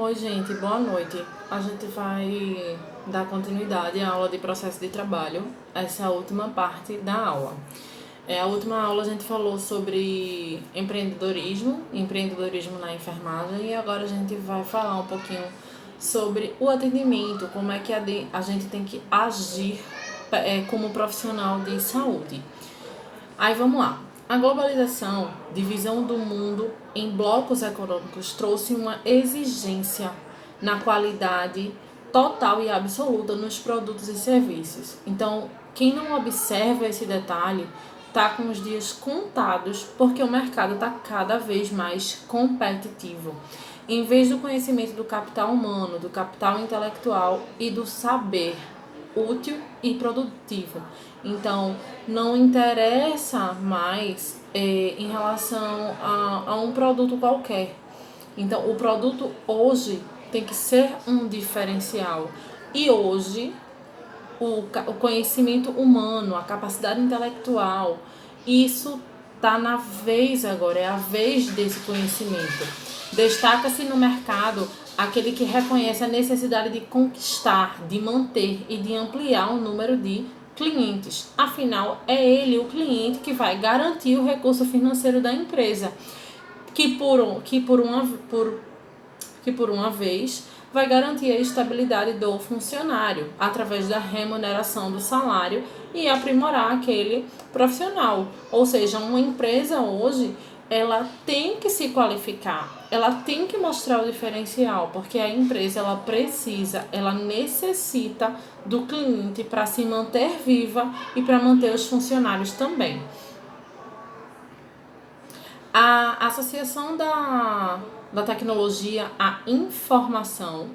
Oi, gente, boa noite. A gente vai dar continuidade à aula de processo de trabalho, essa é a última parte da aula. A última aula a gente falou sobre empreendedorismo na enfermagem, e agora a gente vai falar um pouquinho sobre o atendimento, como é que a gente tem que agir como profissional de saúde. Aí vamos lá. A globalização, divisão do mundo em blocos econômicos, trouxe uma exigência na qualidade total e absoluta nos produtos e serviços. Então, quem não observa esse detalhe está com os dias contados, porque o mercado está cada vez mais competitivo. Em vez do conhecimento do capital humano, do capital intelectual e do saber útil e produtivo. Então, não interessa mais em relação a um produto qualquer. Então, o produto hoje tem que ser um diferencial. E hoje, o conhecimento humano, a capacidade intelectual, isso está na vez agora, é a vez desse conhecimento. Destaca-se no mercado aquele que reconhece a necessidade de conquistar, de manter e de ampliar o número de clientes. Afinal, é ele, o cliente, que vai garantir o recurso financeiro da empresa, que por uma vez vai garantir a estabilidade do funcionário através da remuneração do salário e aprimorar aquele profissional. Ou seja, uma empresa hoje, ela tem que se qualificar, ela tem que mostrar o diferencial, porque a empresa ela necessita do cliente para se manter viva e para manter os funcionários também. A associação da tecnologia à informação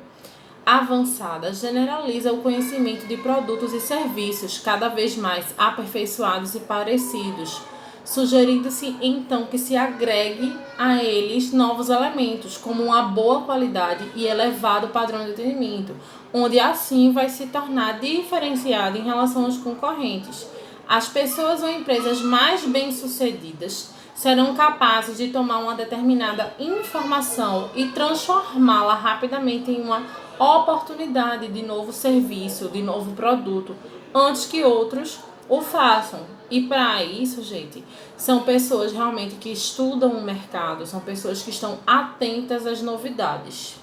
avançada generaliza o conhecimento de produtos e serviços cada vez mais aperfeiçoados e parecidos, sugerindo-se então que se agregue a eles novos elementos, como uma boa qualidade e elevado padrão de atendimento, onde assim vai se tornar diferenciado em relação aos concorrentes. As pessoas ou empresas mais bem-sucedidas serão capazes de tomar uma determinada informação e transformá-la rapidamente em uma oportunidade de novo serviço, de novo produto, antes que outros o façam. E para isso, gente, são pessoas realmente que estudam o mercado, são pessoas que estão atentas às novidades.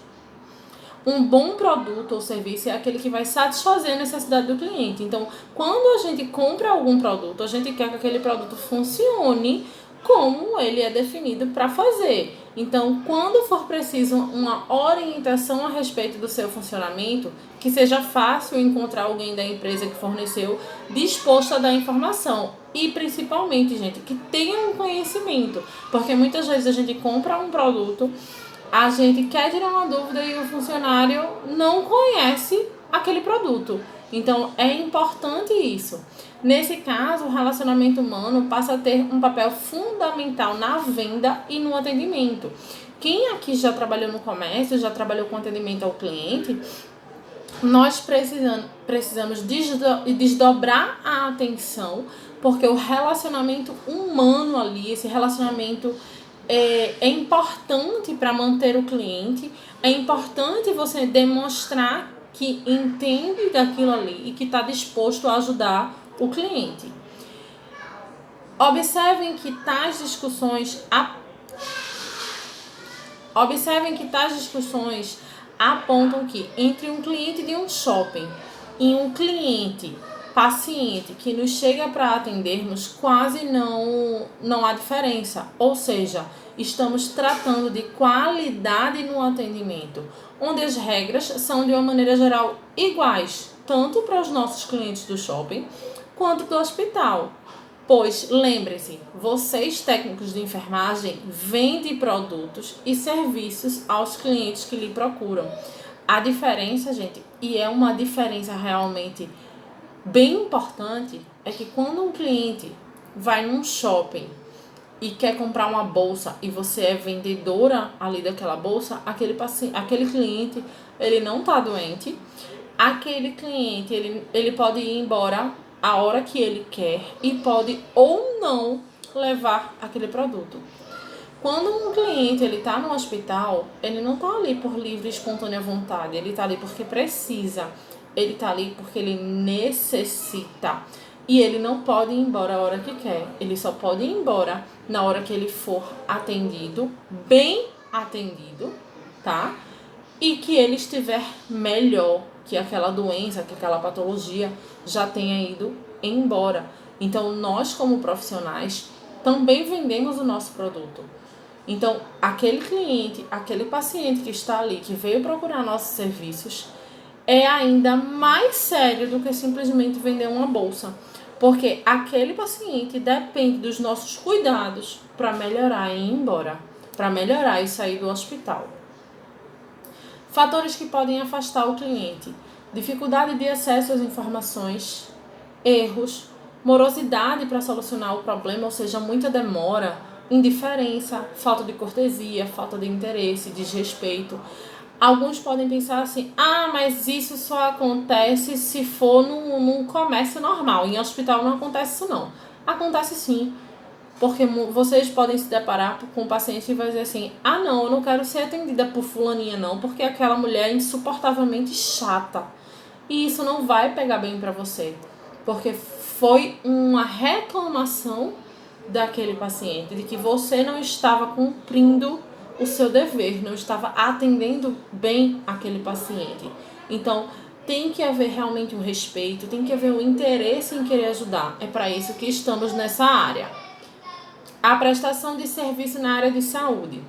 Um bom produto ou serviço é aquele que vai satisfazer a necessidade do cliente. Então, quando a gente compra algum produto, a gente quer que aquele produto funcione como ele é definido para fazer. Então, quando for preciso uma orientação a respeito do seu funcionamento, que seja fácil encontrar alguém da empresa que forneceu disposto a dar informação. E principalmente, gente, que tenha um conhecimento. Porque muitas vezes a gente compra um produto, a gente quer tirar uma dúvida e o funcionário não conhece aquele produto. Então, é importante isso. Nesse caso, o relacionamento humano passa a ter um papel fundamental na venda e no atendimento. Quem aqui já trabalhou no comércio, já trabalhou com atendimento ao cliente, nós precisamos desdobrar a atenção, porque o relacionamento humano ali, esse relacionamento é importante para manter o cliente, é importante você demonstrar que entende daquilo ali e que está disposto a ajudar o cliente. Observem que tais discussões apontam que entre um cliente de um shopping e um cliente paciente que nos chega para atendermos, quase não há diferença. Ou seja, estamos tratando de qualidade no atendimento, onde as regras são de uma maneira geral iguais, tanto para os nossos clientes do shopping quanto do hospital. Pois, lembrem-se, vocês técnicos de enfermagem vendem produtos e serviços aos clientes que lhe procuram. A diferença, gente, e é uma diferença realmente bem importante, é que quando um cliente vai num shopping e quer comprar uma bolsa e você é vendedora ali daquela bolsa, aquele cliente, ele não está doente, aquele cliente, ele pode ir embora a hora que ele quer e pode ou não levar aquele produto. Quando um cliente está no hospital, ele não está ali por livre e espontânea vontade, ele está ali porque precisa, ele está ali porque ele necessita. E ele não pode ir embora a hora que quer, ele só pode ir embora na hora que ele for atendido, bem atendido, tá? E que ele estiver melhor, que aquela doença, que aquela patologia já tenha ido embora. Então, nós como profissionais também vendemos o nosso produto. Então, aquele cliente, aquele paciente que está ali, que veio procurar nossos serviços, é ainda mais sério do que simplesmente vender uma bolsa. Porque aquele paciente depende dos nossos cuidados para melhorar e ir embora, para melhorar e sair do hospital. Fatores que podem afastar o cliente: dificuldade de acesso às informações, erros, morosidade para solucionar o problema, ou seja, muita demora, indiferença, falta de cortesia, falta de interesse, desrespeito. Alguns podem pensar assim: mas isso só acontece se for num comércio normal, em hospital não acontece isso não. Acontece sim, porque vocês podem se deparar com um paciente e vai dizer assim: não, eu não quero ser atendida por fulaninha não, porque aquela mulher é insuportavelmente chata. E isso não vai pegar bem para você, porque foi uma reclamação daquele paciente, de que você não estava cumprindo o seu dever, não estava atendendo bem aquele paciente. Então, tem que haver realmente um respeito, tem que haver um interesse em querer ajudar. É para isso que estamos nessa área. A prestação de serviço na área de saúde.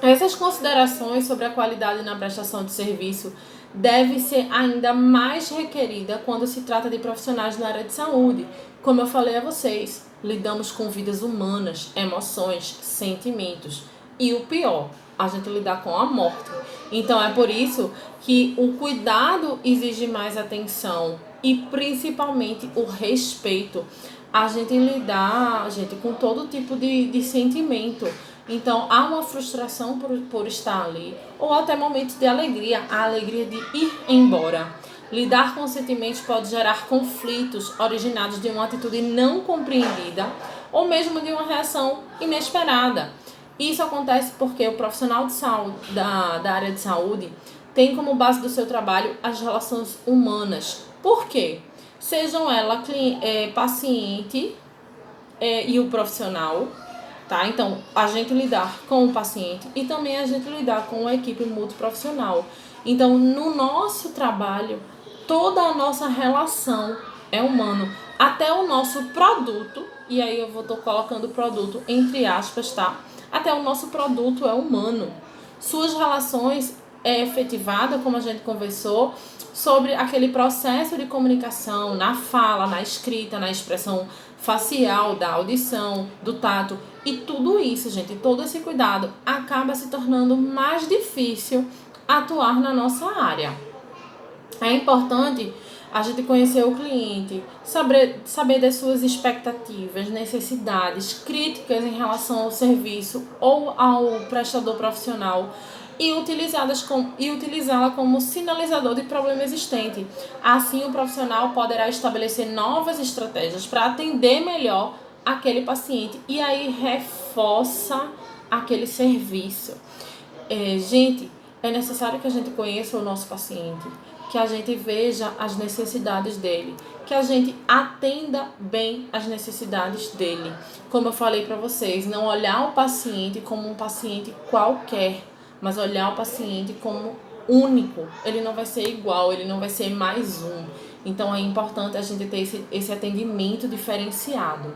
Essas considerações sobre a qualidade na prestação de serviço devem ser ainda mais requerida quando se trata de profissionais na área de saúde. Como eu falei a vocês, lidamos com vidas humanas, emoções, sentimentos. E o pior, a gente lidar com a morte. Então é por isso que o cuidado exige mais atenção e principalmente o respeito. A gente lidar, com todo tipo de sentimento. Então há uma frustração por estar ali, ou até momentos de alegria, a alegria de ir embora. Lidar com sentimentos pode gerar conflitos originados de uma atitude não compreendida ou mesmo de uma reação inesperada. Isso acontece porque o profissional de saúde, da área de saúde tem como base do seu trabalho as relações humanas. Por quê? Sejam ela paciente e o profissional, tá? Então, a gente lidar com o paciente e também a gente lidar com a equipe multiprofissional. Então, no nosso trabalho, toda a nossa relação é humano, até o nosso produto, e aí eu tô colocando produto entre aspas, tá? Até o nosso produto é humano. Suas relações é efetivada, como a gente conversou, sobre aquele processo de comunicação na fala, na escrita, na expressão facial, da audição, do tato. E tudo isso, gente, todo esse cuidado acaba se tornando mais difícil atuar na nossa área. É importante a gente conhecer o cliente, saber das suas expectativas, necessidades, críticas em relação ao serviço ou ao prestador profissional e utilizá-la como sinalizador de problema existente. Assim, o profissional poderá estabelecer novas estratégias para atender melhor aquele paciente e aí reforça aquele serviço. Gente, é necessário que a gente conheça o nosso paciente, que a gente veja as necessidades dele, que a gente atenda bem as necessidades dele. Como eu falei para vocês, não olhar o paciente como um paciente qualquer, mas olhar o paciente como único. Ele não vai ser igual, ele não vai ser mais um. Então é importante a gente ter esse atendimento diferenciado.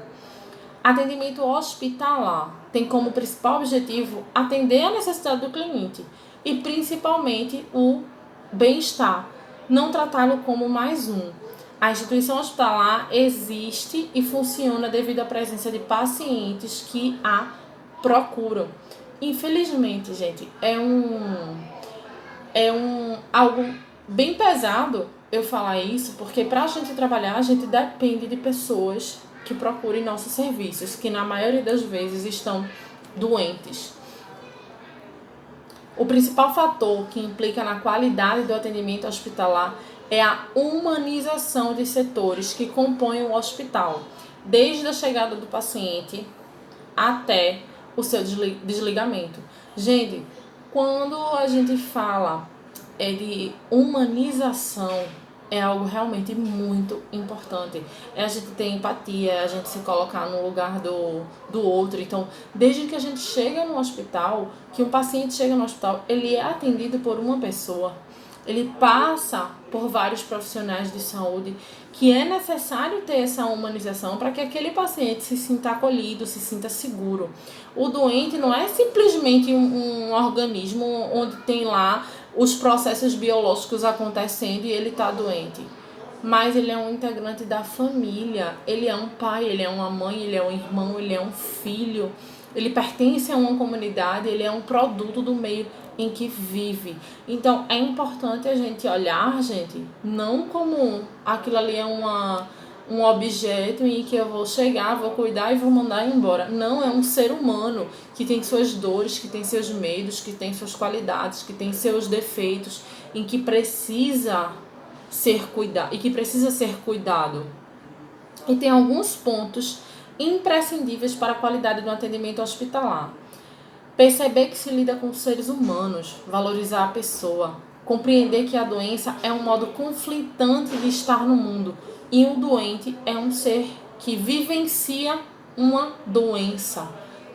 Atendimento hospitalar tem como principal objetivo atender a necessidade do cliente e principalmente o bem-estar, não tratá-lo como mais um. A instituição hospitalar existe e funciona devido à presença de pacientes que a procuram. Infelizmente, gente, é algo bem pesado eu falar isso, porque para a gente trabalhar, a gente depende de pessoas que procurem nossos serviços, que na maioria das vezes estão doentes. O principal fator que implica na qualidade do atendimento hospitalar é a humanização de setores que compõem o hospital, desde a chegada do paciente até o seu desligamento. Gente, quando a gente fala de humanização, é algo realmente muito importante. É a gente ter empatia, é a gente se colocar no lugar do outro. Então, desde que a gente chega no hospital, que um paciente chega no hospital, ele é atendido por uma pessoa. Ele passa por vários profissionais de saúde, que é necessário ter essa humanização para que aquele paciente se sinta acolhido, se sinta seguro. O doente não é simplesmente um organismo onde tem lá os processos biológicos acontecendo e ele está doente. Mas ele é um integrante da família, ele é um pai, ele é uma mãe, ele é um irmão, ele é um filho. Ele pertence a uma comunidade, ele é um produto do meio em que vive. Então, é importante a gente olhar, gente, não como aquilo ali é um objeto em que eu vou chegar, vou cuidar e vou mandar embora. Não, é um ser humano que tem suas dores, que tem seus medos, que tem suas qualidades, que tem seus defeitos, em que precisa ser cuidado e que precisa ser cuidado. E tem alguns pontos imprescindíveis para a qualidade do atendimento hospitalar. Perceber que se lida com seres humanos, valorizar a pessoa, compreender que a doença é um modo conflitante de estar no mundo e o doente é um ser que vivencia uma doença,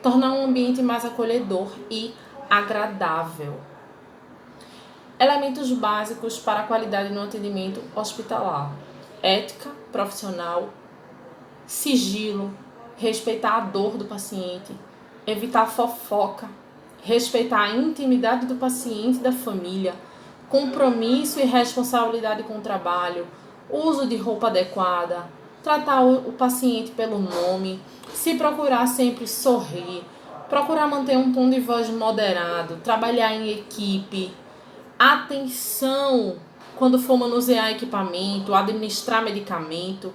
tornar um ambiente mais acolhedor e agradável. Elementos básicos para a qualidade no atendimento hospitalar: ética profissional, sigilo, respeitar a dor do paciente, evitar fofoca, respeitar a intimidade do paciente e da família, compromisso e responsabilidade com o trabalho, uso de roupa adequada, tratar o paciente pelo nome, se procurar sempre sorrir, procurar manter um tom de voz moderado, trabalhar em equipe, atenção quando for manusear equipamento, administrar medicamento,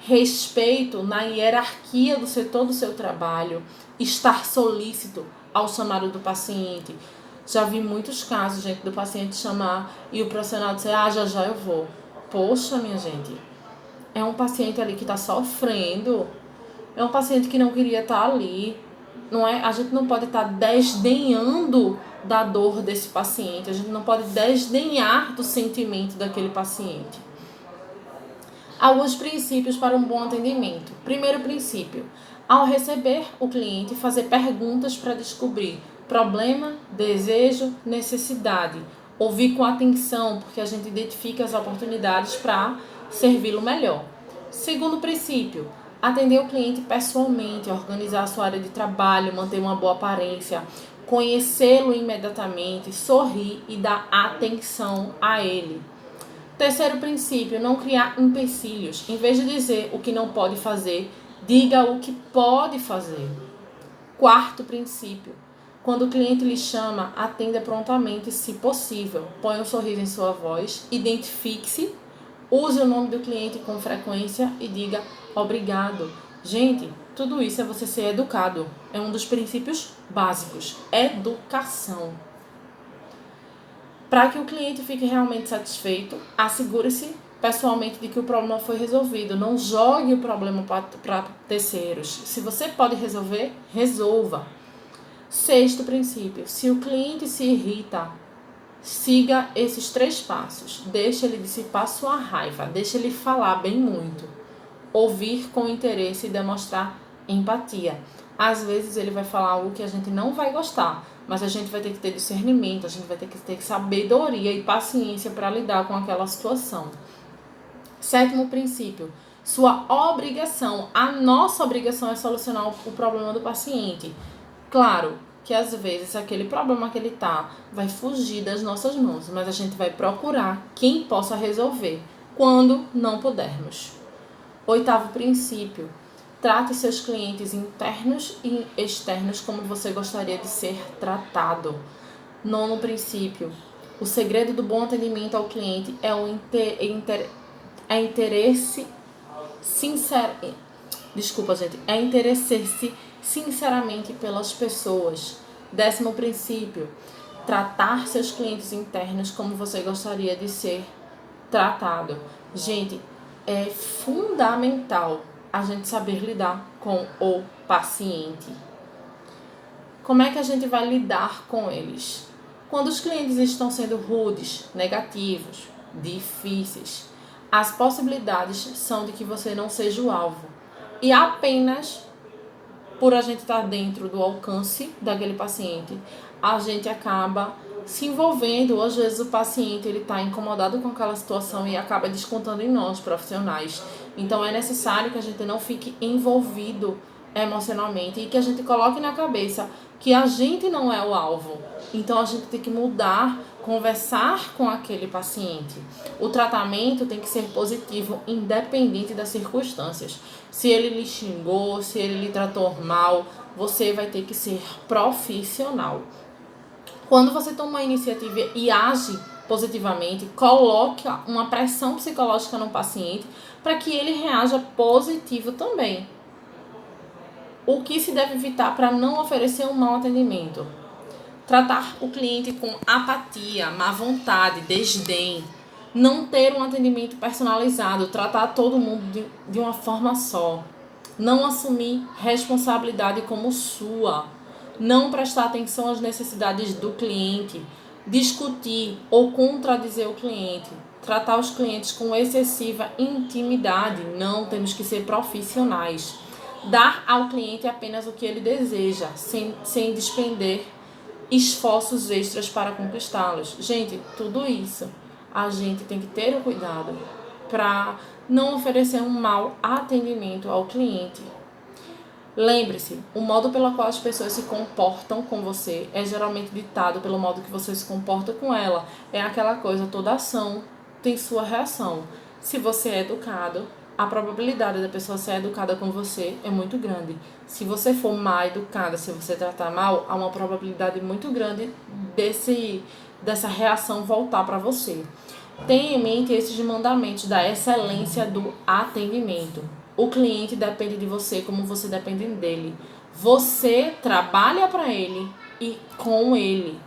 respeito na hierarquia do setor do seu trabalho, estar solícito ao chamado do paciente. Já vi muitos casos, gente, do paciente chamar e o profissional dizer, já eu vou. Poxa, minha gente, é um paciente ali que está sofrendo, é um paciente que não queria estar ali, não é? A gente não pode estar desdenhando da dor desse paciente, a gente não pode desdenhar do sentimento daquele paciente. Alguns princípios para um bom atendimento. Primeiro princípio, ao receber o cliente, fazer perguntas para descobrir problema, desejo, necessidade. Ouvir com atenção, porque a gente identifica as oportunidades para servi-lo melhor. Segundo princípio, atender o cliente pessoalmente, organizar a sua área de trabalho, manter uma boa aparência, conhecê-lo imediatamente, sorrir e dar atenção a ele. Terceiro princípio, não criar empecilhos. Em vez de dizer o que não pode fazer, diga o que pode fazer. Quarto princípio, quando o cliente lhe chama, atenda prontamente, se possível. Põe um sorriso em sua voz, identifique-se, use o nome do cliente com frequência e diga obrigado. Gente, tudo isso é você ser educado. É um dos princípios básicos. Educação. Para que o cliente fique realmente satisfeito, assegure-se pessoalmente de que o problema foi resolvido. Não jogue o problema para terceiros. Se você pode resolver, resolva. Sexto princípio, se o cliente se irrita, siga esses 3 passos. Deixe ele dissipar sua raiva, deixe ele falar bem muito. Ouvir com interesse e demonstrar empatia. Às vezes ele vai falar algo que a gente não vai gostar, mas a gente vai ter que ter discernimento, a gente vai ter que ter sabedoria e paciência para lidar com aquela situação. Sétimo princípio, sua obrigação. A nossa obrigação é solucionar o problema do paciente. Claro que às vezes aquele problema que ele vai fugir das nossas mãos, mas a gente vai procurar quem possa resolver quando não pudermos. Oitavo princípio, trate seus clientes internos e externos como você gostaria de ser tratado. Nono princípio, o segredo do bom atendimento ao cliente é o interesse sincero. Desculpa, gente. É interessar-se sinceramente pelas pessoas. 10º princípio, tratar seus clientes internos como você gostaria de ser tratado. Gente, é fundamental a gente saber lidar com o paciente. Como é que a gente vai lidar com eles? Quando os clientes estão sendo rudes, negativos, difíceis, as possibilidades são de que você não seja o alvo. E apenas por a gente estar dentro do alcance daquele paciente, a gente acaba se envolvendo, ou às vezes o paciente ele está incomodado com aquela situação e acaba descontando em nós, profissionais. Então é necessário que a gente não fique envolvido emocionalmente e que a gente coloque na cabeça que a gente não é o alvo. Então a gente tem que mudar, conversar com aquele paciente. O tratamento tem que ser positivo, independente das circunstâncias. Se ele lhe xingou, se ele lhe tratou mal, você vai ter que ser profissional. Quando você toma uma iniciativa e age positivamente, coloque uma pressão psicológica no paciente para que ele reaja positivo também. O que se deve evitar para não oferecer um mau atendimento? Tratar o cliente com apatia, má vontade, desdém. Não ter um atendimento personalizado, tratar todo mundo de uma forma só. Não assumir responsabilidade como sua. Não prestar atenção às necessidades do cliente. Discutir ou contradizer o cliente. Tratar os clientes com excessiva intimidade. Não, temos que ser profissionais. Dar ao cliente apenas o que ele deseja, sem despender esforços extras para conquistá-los. Gente, tudo isso a gente tem que ter o cuidado para não oferecer um mau atendimento ao cliente. Lembre-se, o modo pelo qual as pessoas se comportam com você é geralmente ditado pelo modo que você se comporta com ela. É aquela coisa, toda ação tem sua reação. Se você é educado, a probabilidade da pessoa ser educada com você é muito grande. Se você for mal educada, se você tratar mal, há uma probabilidade muito grande dessa reação voltar para você. Tenha em mente esses mandamentos da excelência do atendimento. O cliente depende de você como você depende dele. Você trabalha para ele e com ele.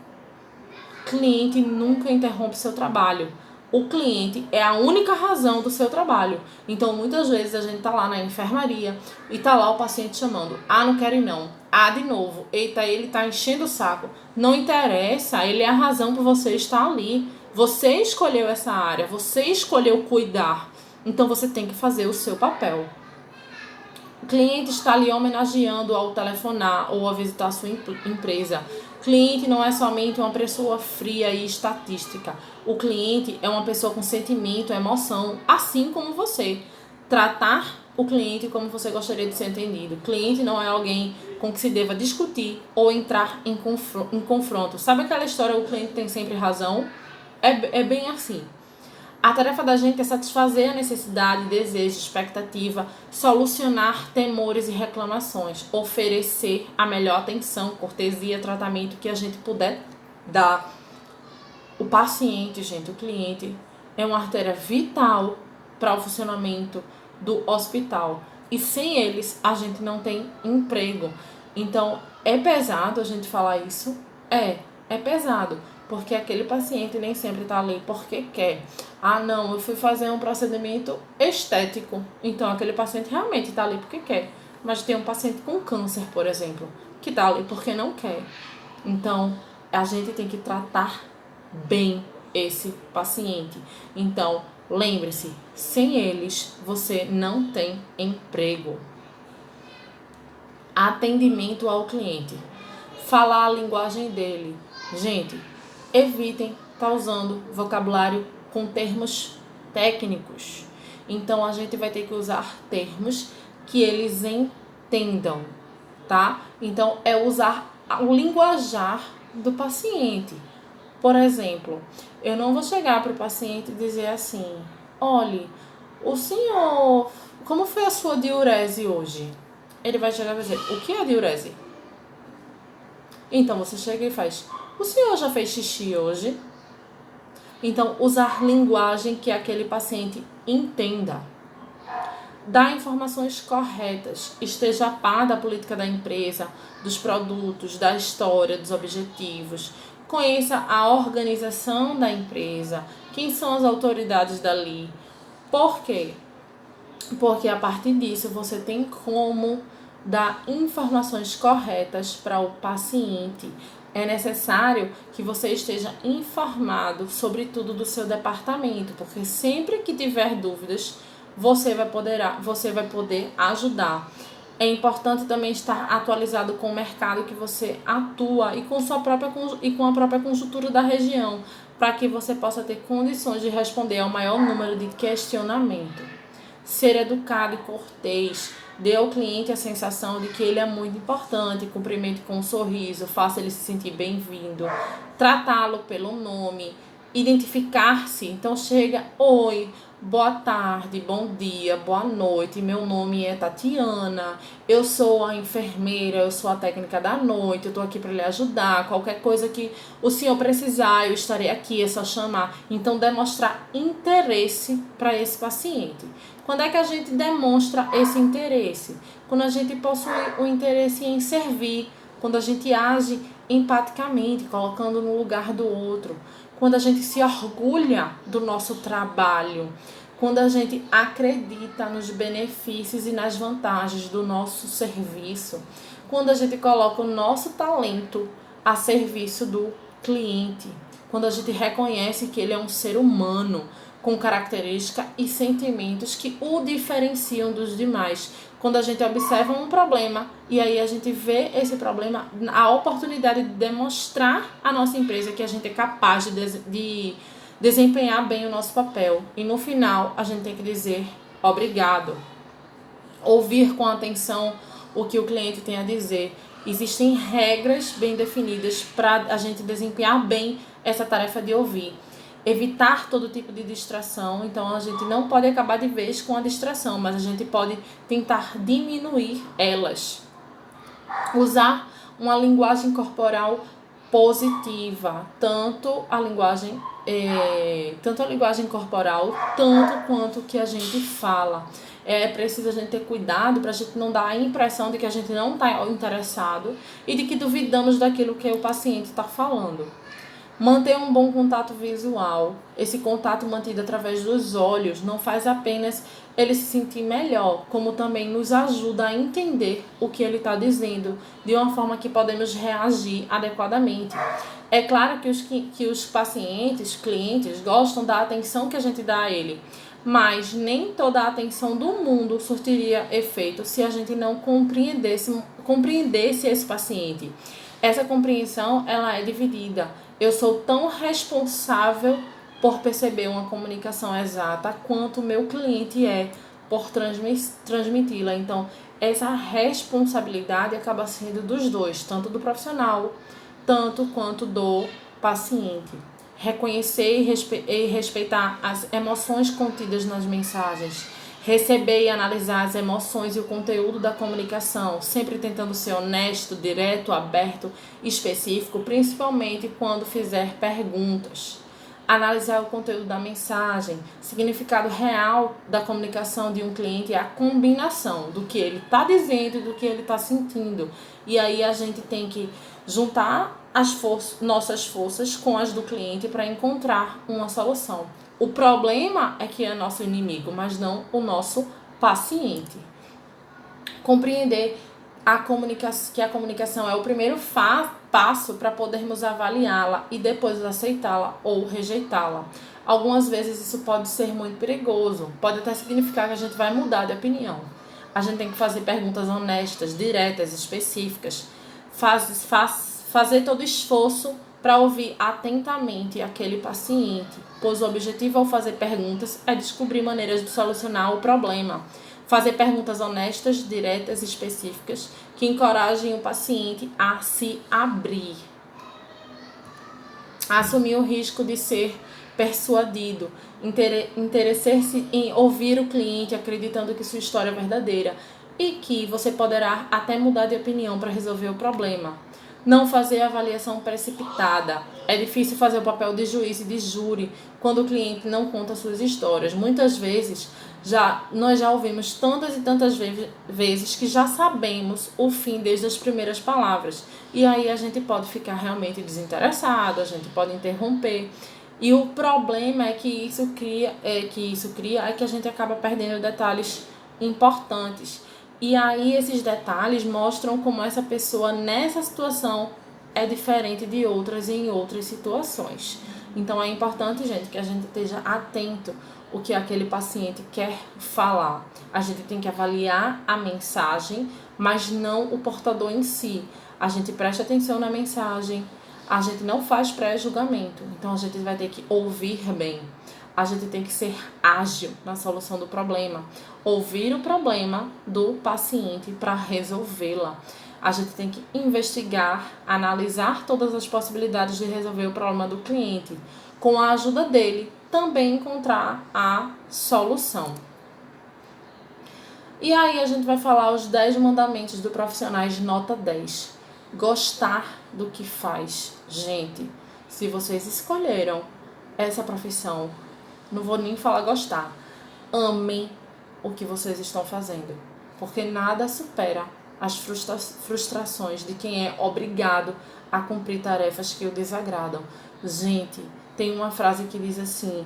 Cliente nunca interrompe seu trabalho. O cliente é a única razão do seu trabalho. Então, muitas vezes a gente tá lá na enfermaria e tá lá o paciente chamando. Ah, não quero ir não. Ah, de novo. Eita, ele tá enchendo o saco. Não interessa, ele é a razão por você estar ali. Você escolheu essa área, você escolheu cuidar. Então, você tem que fazer o seu papel. O cliente está lhe homenageando ao telefonar ou ao visitar a sua empresa. Cliente não é somente uma pessoa fria e estatística. O cliente é uma pessoa com sentimento, emoção, assim como você. Tratar o cliente como você gostaria de ser entendido. Cliente não é alguém com que se deva discutir ou entrar em confronto. Sabe aquela história, o cliente tem sempre razão? É bem assim. A tarefa da gente é satisfazer a necessidade, desejo, expectativa, solucionar temores e reclamações, oferecer a melhor atenção, cortesia, tratamento que a gente puder dar. O paciente, gente, o cliente, é uma artéria vital para o funcionamento do hospital. E sem eles, a gente não tem emprego. Então, é pesado a gente falar isso? É pesado. Porque aquele paciente nem sempre está ali porque quer. Ah, não, eu fui fazer um procedimento estético. Então, aquele paciente realmente está ali porque quer. Mas tem um paciente com câncer, por exemplo, que está ali porque não quer. Então, a gente tem que tratar bem esse paciente. Então, lembre-se, sem eles, você não tem emprego. Atendimento ao cliente. Falar a linguagem dele. Gente, evitem estar usando vocabulário com termos técnicos. Então, a gente vai ter que usar termos que eles entendam, tá? Então, é usar o linguajar do paciente. Por exemplo, eu não vou chegar para o paciente e dizer assim: olhe, o senhor, como foi a sua diurese hoje? Ele vai chegar e vai dizer: o que é diurese? Então, você chega e faz: o senhor já fez xixi hoje? Então, usar linguagem que aquele paciente entenda. Dar informações corretas. Esteja a par da política da empresa, dos produtos, da história, dos objetivos. Conheça a organização da empresa. Quem são as autoridades dali? Por quê? Porque a partir disso você tem como dar informações corretas para o paciente. É necessário que você esteja informado sobre tudo do seu departamento, porque sempre que tiver dúvidas, você vai poder ajudar. É importante também estar atualizado com o mercado que você atua e com a própria conjuntura da região, para que você possa ter condições de responder ao maior número de questionamentos. Ser educado e cortês, dê ao cliente a sensação de que ele é muito importante, cumprimente com um sorriso, faça ele se sentir bem-vindo, tratá-lo pelo nome, identificar-se. Então chega, oi, boa tarde, bom dia, boa noite, meu nome é Tatiana, eu sou a enfermeira, eu sou a técnica da noite, eu estou aqui para lhe ajudar, qualquer coisa que o senhor precisar, eu estarei aqui, é só chamar. Então demonstrar interesse para esse paciente. Quando é que a gente demonstra esse interesse? Quando a gente possui o interesse em servir, quando a gente age empaticamente, colocando no lugar do outro, quando a gente se orgulha do nosso trabalho, quando a gente acredita nos benefícios e nas vantagens do nosso serviço, quando a gente coloca o nosso talento a serviço do cliente, quando a gente reconhece que ele é um ser humano com características e sentimentos que o diferenciam dos demais. Quando a gente observa um problema e aí a gente vê esse problema, a oportunidade de demonstrar à nossa empresa que a gente é capaz de desempenhar bem o nosso papel. E no final a gente tem que dizer obrigado. Ouvir com atenção o que o cliente tem a dizer. Existem regras bem definidas para a gente desempenhar bem essa tarefa de ouvir. Evitar todo tipo de distração, então a gente não pode acabar de vez com a distração, mas a gente pode tentar diminuir elas. Usar uma linguagem corporal positiva, tanto a linguagem corporal, tanto quanto que a gente fala. É preciso a gente ter cuidado para a gente não dar a impressão de que a gente não está interessado e de que duvidamos daquilo que o paciente está falando. Manter um bom contato visual. Esse contato mantido através dos olhos não faz apenas ele se sentir melhor, como também nos ajuda a entender o que ele está dizendo, de uma forma que podemos reagir adequadamente. É claro que os pacientes, clientes, gostam da atenção que a gente dá a ele, mas nem toda a atenção do mundo surtiria efeito se a gente não compreendesse esse paciente. Essa compreensão, ela é dividida. Eu sou tão responsável por perceber uma comunicação exata quanto o meu cliente é por transmiti-la. Então, essa responsabilidade acaba sendo dos dois, tanto do profissional, tanto quanto do paciente. Reconhecer e respeitar as emoções contidas nas mensagens. Receber e analisar as emoções e o conteúdo da comunicação, sempre tentando ser honesto, direto, aberto, específico, principalmente quando fizer perguntas. Analisar o conteúdo da mensagem, significado real da comunicação de um cliente é a combinação do que ele está dizendo e do que ele está sentindo. E aí a gente tem que juntar nossas forças com as do cliente para encontrar uma solução. O problema é que é nosso inimigo, mas não o nosso paciente. Compreender que a comunicação é o primeiro passo para podermos avaliá-la e depois aceitá-la ou rejeitá-la. Algumas vezes isso pode ser muito perigoso, pode até significar que a gente vai mudar de opinião. A gente tem que fazer perguntas honestas, diretas, específicas, fazer todo esforço para ouvir atentamente aquele paciente, pois o objetivo ao fazer perguntas é descobrir maneiras de solucionar o problema. Fazer perguntas honestas, diretas e específicas que encorajem o paciente a se abrir. Assumir o risco de ser persuadido, interessar-se em ouvir o cliente acreditando que sua história é verdadeira e que você poderá até mudar de opinião para resolver o problema. Não fazer avaliação precipitada. É difícil fazer o papel de juiz e de júri quando o cliente não conta suas histórias. Muitas vezes, nós já ouvimos tantas e tantas vezes que já sabemos o fim desde as primeiras palavras. E aí a gente pode ficar realmente desinteressado, a gente pode interromper. E o problema é que isso cria que a gente acaba perdendo detalhes importantes. E aí esses detalhes mostram como essa pessoa nessa situação é diferente de outras em outras situações. Então é importante, gente, que a gente esteja atento o que aquele paciente quer falar. A gente tem que avaliar a mensagem, mas não o portador em si. A gente presta atenção na mensagem, a gente não faz pré-julgamento. Então a gente vai ter que ouvir bem. A gente tem que ser ágil na solução do problema. Ouvir o problema do paciente para resolvê-la. A gente tem que investigar, analisar todas as possibilidades de resolver o problema do cliente. Com a ajuda dele, também encontrar a solução. E aí a gente vai falar os 10 mandamentos do profissional de nota 10. Gostar do que faz. Gente, se vocês escolheram essa profissão, não vou nem falar gostar, amem o que vocês estão fazendo, porque nada supera as frustrações de quem é obrigado a cumprir tarefas que o desagradam. Gente, tem uma frase que diz assim,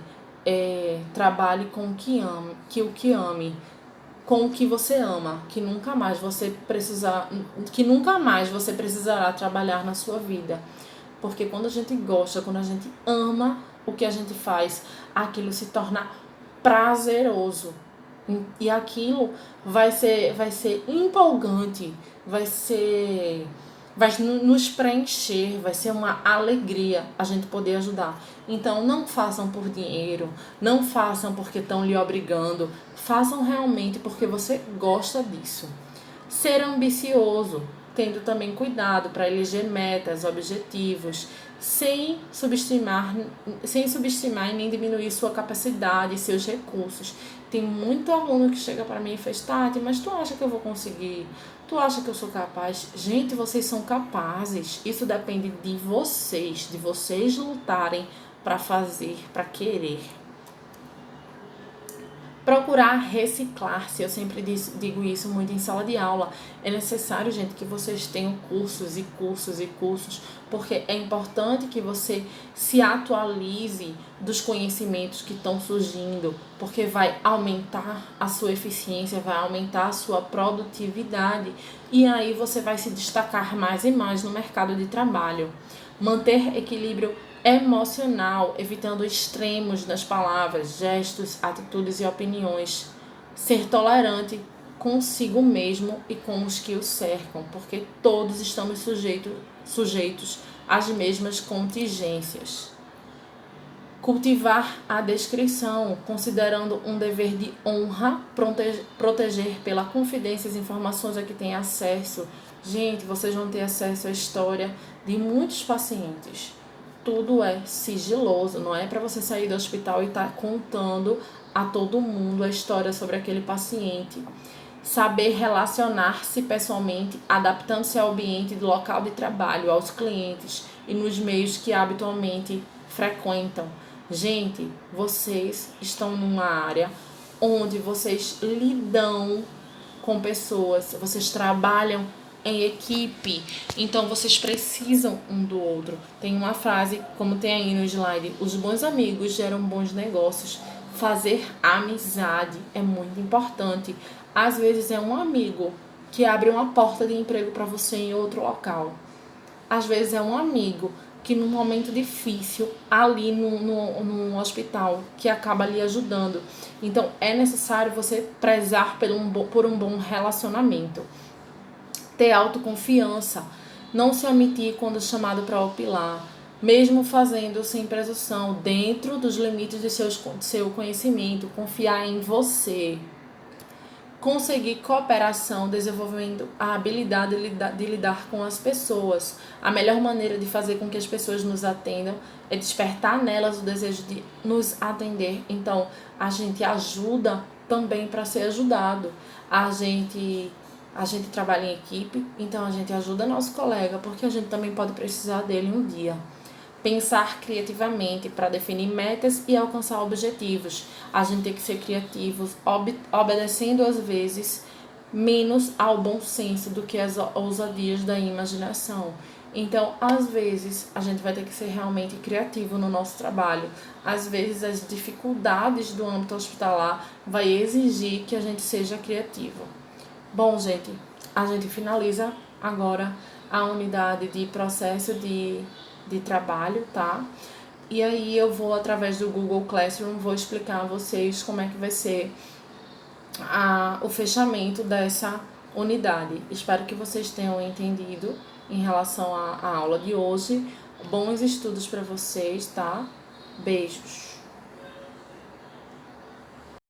trabalhe com o que ame, com o que você ama, que nunca mais você precisará trabalhar na sua vida. Porque quando a gente gosta, quando a gente ama o que a gente faz, aquilo se torna prazeroso. E aquilo vai ser empolgante, vai nos preencher, vai ser uma alegria a gente poder ajudar. Então não façam por dinheiro, não façam porque estão lhe obrigando, façam realmente porque você gosta disso. Ser ambicioso, tendo também cuidado para eleger metas, objetivos, sem subestimar e nem diminuir sua capacidade e seus recursos. Tem muito aluno que chega para mim e faz, Tati, mas tu acha que eu vou conseguir? Tu acha que eu sou capaz? Gente, vocês são capazes. Isso depende de vocês lutarem para fazer, para querer. Procurar reciclar-se, eu sempre digo isso muito em sala de aula. É necessário, gente, que vocês tenham cursos e cursos e cursos, porque é importante que você se atualize dos conhecimentos que estão surgindo, porque vai aumentar a sua eficiência, vai aumentar a sua produtividade e aí você vai se destacar mais e mais no mercado de trabalho. Manter equilíbrio emocional, evitando extremos nas palavras, gestos, atitudes e opiniões. Ser tolerante consigo mesmo e com os que o cercam, porque todos estamos sujeitos às mesmas contingências. Cultivar a descrição, considerando um dever de honra, proteger pela confidência as informações a que tem acesso. Gente, vocês vão ter acesso à história de muitos pacientes. Tudo é sigiloso, não é para você sair do hospital e estar contando a todo mundo a história sobre aquele paciente. Saber relacionar-se pessoalmente, adaptando-se ao ambiente do local de trabalho, aos clientes e nos meios que habitualmente frequentam. Gente, vocês estão numa área onde vocês lidam com pessoas, vocês trabalham em equipe, então vocês precisam um do outro. Tem uma frase, como tem aí no slide, os bons amigos geram bons negócios. Fazer amizade é muito importante. Às vezes é um amigo que abre uma porta de emprego para você em outro local. Às vezes é um amigo que num momento difícil, ali no hospital, que acaba lhe ajudando. Então é necessário você prezar por um bom relacionamento. Ter autoconfiança, não se omitir quando chamado para opinar, mesmo fazendo sem presunção, dentro dos limites de seu conhecimento, confiar em você. Conseguir cooperação, desenvolvendo a habilidade de lidar com as pessoas. A melhor maneira de fazer com que as pessoas nos atendam é despertar nelas o desejo de nos atender. Então, a gente ajuda também para ser ajudado. A gente trabalha em equipe, então a gente ajuda nosso colega, porque a gente também pode precisar dele um dia. Pensar criativamente para definir metas e alcançar objetivos. A gente tem que ser criativos, obedecendo às vezes menos ao bom senso do que as ousadias da imaginação. Então, às vezes, a gente vai ter que ser realmente criativo no nosso trabalho. Às vezes, as dificuldades do âmbito hospitalar vai exigir que a gente seja criativo. Bom, gente, a gente finaliza agora a unidade de processo de trabalho, tá? E aí eu vou, através do Google Classroom, vou explicar a vocês como é que vai ser o fechamento dessa unidade. Espero que vocês tenham entendido em relação à aula de hoje. Bons estudos para vocês, tá? Beijos!